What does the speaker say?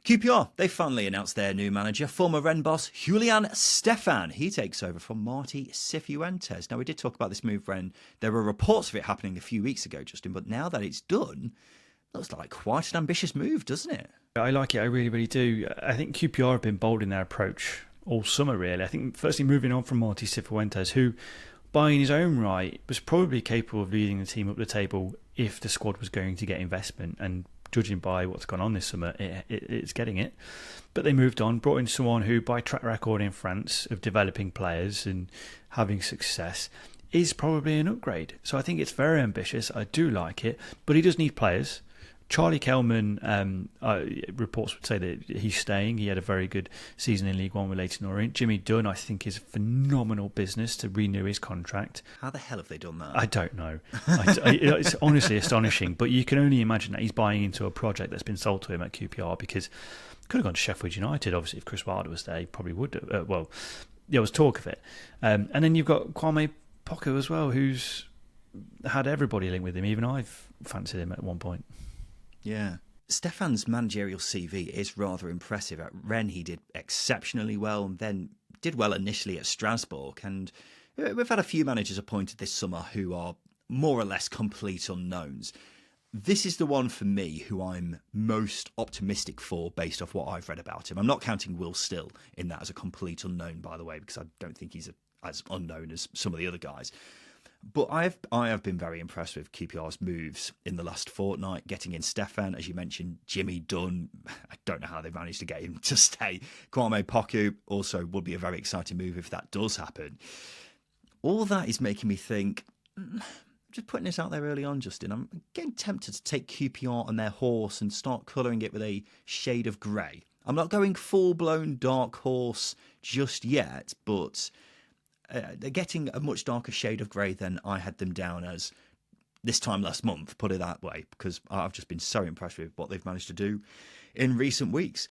QPR, they finally announced their new manager, former Rennes boss Julian Stefan. He takes over from Marty Cifuentes. Now, we did talk about this move when there were reports of it happening a few weeks ago, Justin, but now that it's done, looks like quite an ambitious move, doesn't it? I like it, I really, really do. I think QPR have been bold in their approach all summer, really. I think, firstly, moving on from Marty Cifuentes, who, by his own right, was probably capable of leading the team up the table if the squad was going to get investment, and judging by what's gone on this summer, it's getting it. But they moved on, brought in someone who, by track record in France of developing players and having success, is probably an upgrade. So I think it's very ambitious. I do like it, but he does need players. Charlie Kelman, reports would say that he's staying. He had a very good season in League One with Leyton Orient. Jimmy Dunn, I think, is phenomenal business to renew his contract. How the hell have they done that? I don't know. It's honestly astonishing, but you can only imagine that he's buying into a project that's been sold to him at QPR, because could have gone to Sheffield United, obviously, if Chris Wilder was there. He probably would have. There was talk of it. And then you've got Kwame Poku as well, who's had everybody linked with him. Even I've fancied him at one point. Yeah. Stefan's managerial CV is rather impressive. At Rennes, he did exceptionally well, and then did well initially at Strasbourg. And we've had a few managers appointed this summer who are more or less complete unknowns. This is the one for me who I'm most optimistic for based off what I've read about him. I'm not counting Will Still in that as a complete unknown, by the way, because I don't think he's as unknown as some of the other guys. But I have been very impressed with QPR's moves in the last fortnight, getting in Stefan, as you mentioned, Jimmy Dunn. I don't know how they managed to get him to stay. Kwame Poku also would be a very exciting move if that does happen. All that is making me think, just putting this out there early on, Justin, I'm getting tempted to take QPR on their horse and start colouring it with a shade of grey. I'm not going full-blown dark horse just yet, but they're getting a much darker shade of grey than I had them down as this time last month, put it that way, because I've just been so impressed with what they've managed to do in recent weeks.